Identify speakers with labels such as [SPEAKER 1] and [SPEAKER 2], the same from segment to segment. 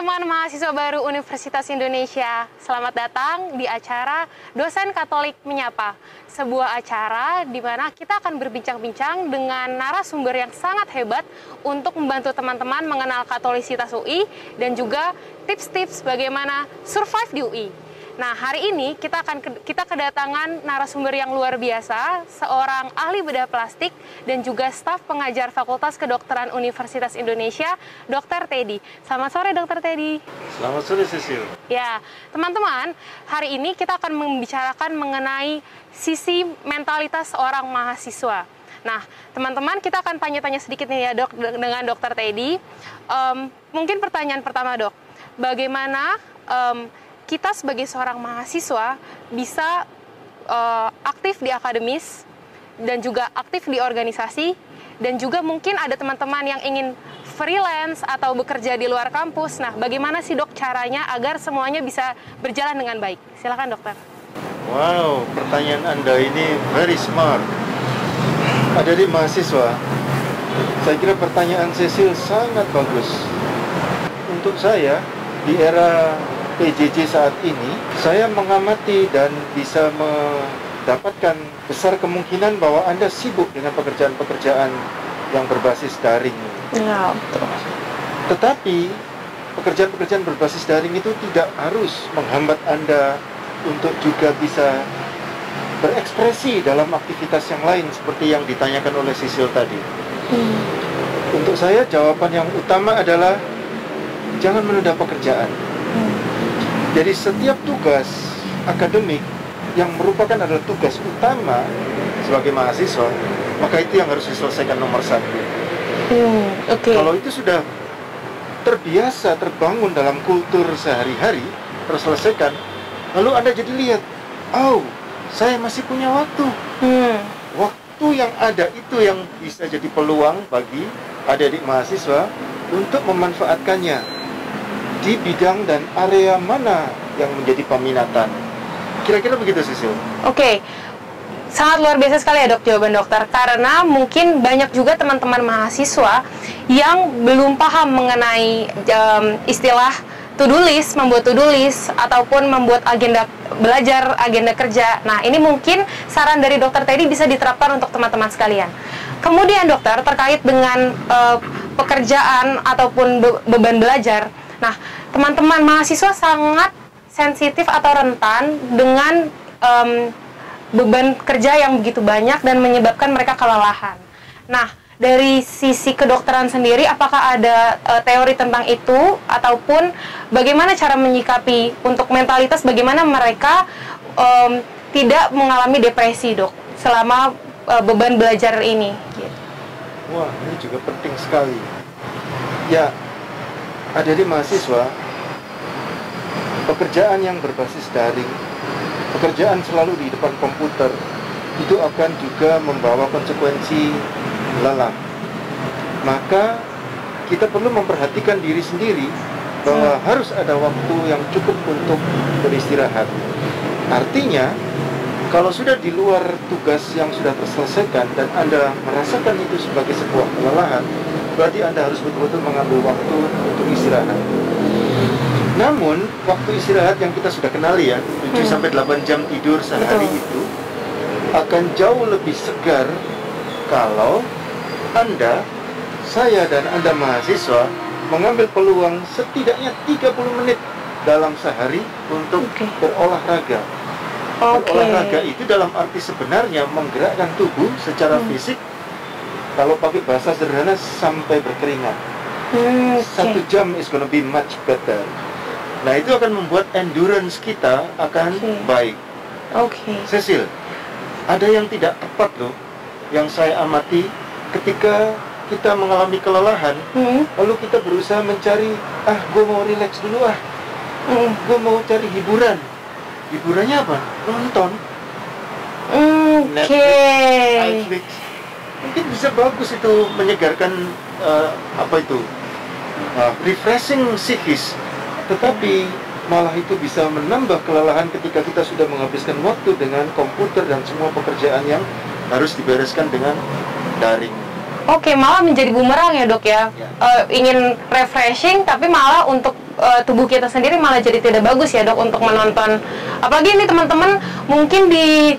[SPEAKER 1] teman-teman mahasiswa baru Universitas Indonesia, selamat datang di acara Dosen Katolik Menyapa, sebuah acara di mana kita akan berbincang-bincang dengan narasumber yang sangat hebat untuk membantu teman-teman mengenal Katolisitas UI dan juga tips-tips bagaimana survive di UI. Nah, hari ini kita kedatangan narasumber yang luar biasa, seorang ahli bedah plastik dan juga staf pengajar Fakultas Kedokteran Universitas Indonesia, Dr. Teddy. Selamat sore, Dr. Teddy.
[SPEAKER 2] Selamat sore, Cecil.
[SPEAKER 1] Ya, teman-teman, hari ini kita akan membicarakan mengenai sisi mentalitas seorang mahasiswa. Nah, teman-teman, kita akan tanya-tanya sedikit nih ya, Dok, dengan Dr. Teddy. Mungkin pertanyaan pertama, Dok, bagaimana kita sebagai seorang mahasiswa bisa aktif di akademis dan juga aktif di organisasi, dan juga mungkin ada teman-teman yang ingin freelance atau bekerja di luar kampus. Nah, bagaimana sih, Dok, caranya agar semuanya bisa berjalan dengan baik? Silakan, Dokter.
[SPEAKER 2] Wow, pertanyaan Anda ini very smart. Ada di mahasiswa. Saya kira pertanyaan Cecil sangat bagus. Untuk saya, di era PJJ saat ini, saya mengamati dan bisa mendapatkan besar kemungkinan bahwa Anda sibuk dengan pekerjaan-pekerjaan yang berbasis daring.
[SPEAKER 1] Ya, betul.
[SPEAKER 2] Tetapi, pekerjaan-pekerjaan berbasis daring itu tidak harus menghambat Anda untuk juga bisa berekspresi dalam aktivitas yang lain seperti yang ditanyakan oleh Sisil tadi. Untuk saya, jawaban yang utama adalah jangan menunda pekerjaan. Jadi setiap tugas akademik yang merupakan adalah tugas utama sebagai mahasiswa, maka itu yang harus diselesaikan nomor satu. Kalau itu sudah terbiasa, terbangun dalam kultur sehari-hari, terselesaikan, lalu Anda jadi lihat, oh, saya masih punya waktu. Waktu yang ada itu yang bisa jadi peluang bagi adik-adik mahasiswa untuk memanfaatkannya di bidang dan area mana yang menjadi peminatan. Kira-kira begitu, Sisil.
[SPEAKER 1] Oke. Sangat luar biasa sekali ya, Dok, jawaban dokter. Karena mungkin banyak juga teman-teman mahasiswa yang belum paham mengenai istilah to-do list, membuat to-do list, ataupun membuat agenda belajar, agenda kerja. Nah, ini mungkin saran dari Dr. Teddy bisa diterapkan untuk teman-teman sekalian. Kemudian, dokter, terkait dengan pekerjaan ataupun beban belajar. Nah, teman-teman mahasiswa sangat sensitif atau rentan dengan beban kerja yang begitu banyak dan menyebabkan mereka kelelahan. Nah, dari sisi kedokteran sendiri, apakah ada teori tentang itu, ataupun bagaimana cara menyikapi untuk mentalitas, bagaimana mereka tidak mengalami depresi, Dok, selama beban belajar ini?
[SPEAKER 2] Wah, ini juga penting sekali. Ya, ada di mahasiswa, pekerjaan yang berbasis daring, pekerjaan selalu di depan komputer, itu akan juga membawa konsekuensi lelah. Maka kita perlu memperhatikan diri sendiri bahwa harus ada waktu yang cukup untuk beristirahat. Artinya, kalau sudah di luar tugas yang sudah terselesaikan dan Anda merasakan itu sebagai sebuah kelelahan, berarti Anda harus betul-betul mengambil waktu untuk istirahat. Namun, waktu istirahat yang kita sudah kenali ya, 7-8 jam tidur sehari itu akan jauh lebih segar kalau Anda, saya dan Anda mahasiswa mengambil peluang setidaknya 30 menit dalam sehari untuk berolahraga. Berolahraga itu dalam arti sebenarnya menggerakkan tubuh secara fisik. Kalau pakai bahasa sederhana, sampai berkeringat. 1 jam is gonna be much better. Nah, itu akan membuat endurance kita akan baik. Cecil, ada yang tidak tepat loh, yang saya amati ketika kita mengalami kelelahan, lalu kita berusaha mencari, gue mau relax dulu gue mau cari hiburan. Hiburannya apa? Nonton. Netflix, mungkin bisa bagus itu menyegarkan refreshing psikis, tetapi malah itu bisa menambah kelelahan ketika kita sudah menghabiskan waktu dengan komputer dan semua pekerjaan yang harus dibereskan dengan daring.
[SPEAKER 1] Malah menjadi bumerang ya, Dok ya. Ingin refreshing tapi malah untuk tubuh kita sendiri malah jadi tidak bagus ya dok untuk menonton. Apalagi ini teman-teman mungkin di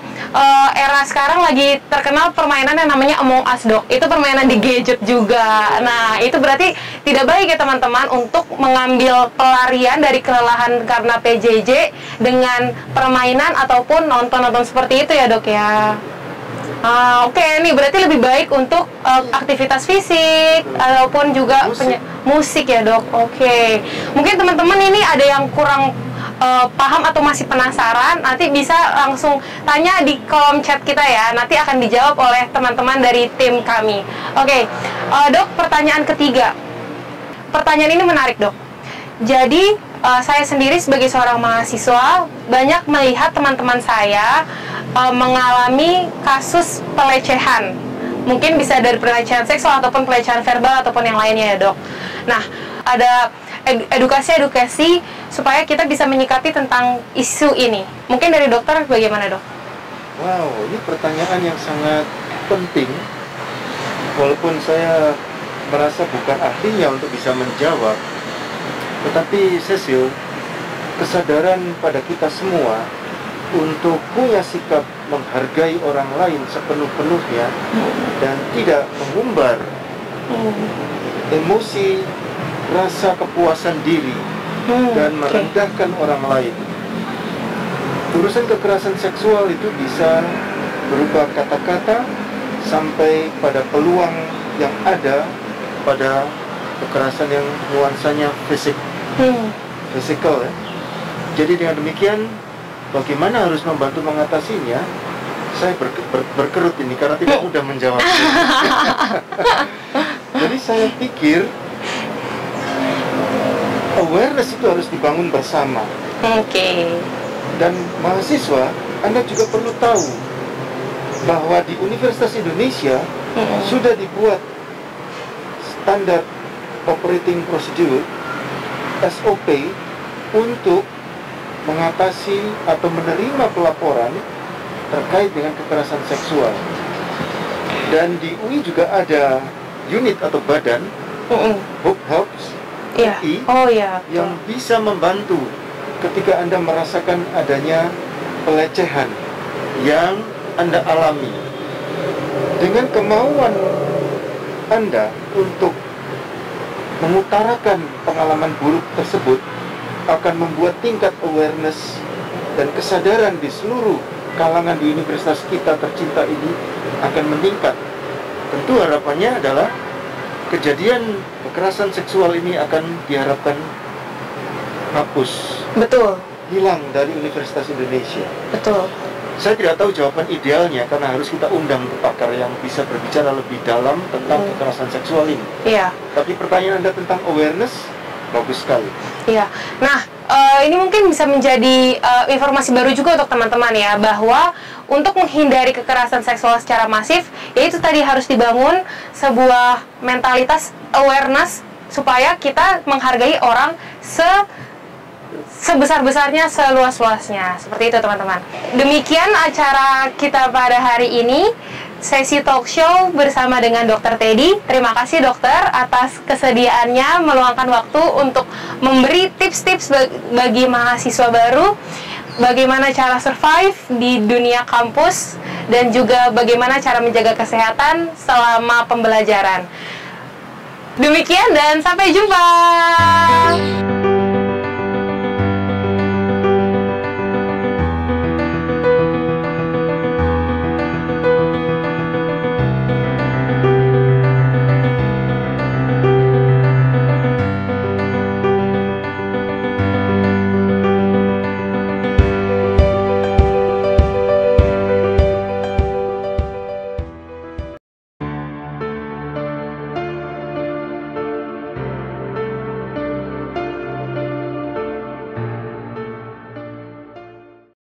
[SPEAKER 1] era sekarang lagi terkenal permainan yang namanya Among Us dok. Itu permainan di gadget juga. Nah itu berarti tidak baik ya teman-teman untuk mengambil pelarian dari kelelahan karena PJJ dengan permainan ataupun nonton-nonton seperti itu ya dok ya. Oke, nih berarti lebih baik untuk aktivitas fisik ataupun juga musik ya dok. Oke, mungkin teman-teman ini ada yang kurang paham atau masih penasaran, nanti bisa langsung tanya di kolom chat kita ya. Nanti akan dijawab oleh teman-teman dari tim kami. Oke, dok, pertanyaan ketiga. Pertanyaan ini menarik dok. Jadi saya sendiri sebagai seorang mahasiswa banyak melihat teman-teman saya mengalami kasus pelecehan. Mungkin bisa dari pelecehan seksual ataupun pelecehan verbal ataupun yang lainnya ya dok. Nah, ada edukasi supaya kita bisa menyikapi tentang isu ini. Mungkin dari dokter bagaimana dok?
[SPEAKER 2] Wow, ini pertanyaan yang sangat penting. Walaupun saya merasa bukan ahlinya untuk bisa menjawab, tetapi Cecil, kesadaran pada kita semua untuk punya sikap menghargai orang lain sepenuh-penuhnya dan tidak mengumbar emosi, rasa kepuasan diri dan merendahkan orang lain. Urusan kekerasan seksual itu bisa berupa kata-kata sampai pada peluang yang ada pada kekerasan yang nuansanya fisikal ya. Jadi dengan demikian, bagaimana harus membantu mengatasinya? Saya berkerut ini karena tidak mudah menjawab. Jadi saya pikir awareness itu harus dibangun bersama.
[SPEAKER 1] Oke.
[SPEAKER 2] Dan mahasiswa, Anda juga perlu tahu bahwa di Universitas Indonesia sudah dibuat standar operating procedure SOP untuk mengatasi atau menerima pelaporan terkait dengan kekerasan seksual. Dan di UI juga ada unit atau badan Hope Helps UI yang bisa membantu ketika Anda merasakan adanya pelecehan yang Anda alami. Dengan kemauan Anda untuk mengutarakan pengalaman buruk tersebut akan membuat tingkat awareness dan kesadaran di seluruh kalangan di universitas kita tercinta ini akan meningkat. Tentu harapannya adalah kejadian kekerasan seksual ini akan diharapkan hapus.
[SPEAKER 1] Betul.
[SPEAKER 2] Hilang dari Universitas Indonesia.
[SPEAKER 1] Betul.
[SPEAKER 2] Saya tidak tahu jawaban idealnya karena harus kita undang pakar yang bisa berbicara lebih dalam tentang kekerasan seksual ini.
[SPEAKER 1] Iya.
[SPEAKER 2] Tapi pertanyaan Anda tentang awareness bagus sekali.
[SPEAKER 1] Iya. Nah, ini mungkin bisa menjadi informasi baru juga untuk teman-teman ya, bahwa untuk menghindari kekerasan seksual secara masif, yaitu tadi harus dibangun sebuah mentalitas awareness supaya kita menghargai orang sebesar-besarnya, seluas-luasnya. Seperti itu teman-teman. Demikian acara kita pada hari ini, sesi talk show bersama dengan Dr. Teddy. Terima kasih dokter atas kesediaannya meluangkan waktu untuk memberi tips-tips bagi mahasiswa baru, bagaimana cara survive di dunia kampus, dan juga bagaimana cara menjaga kesehatan selama pembelajaran. Demikian dan sampai jumpa.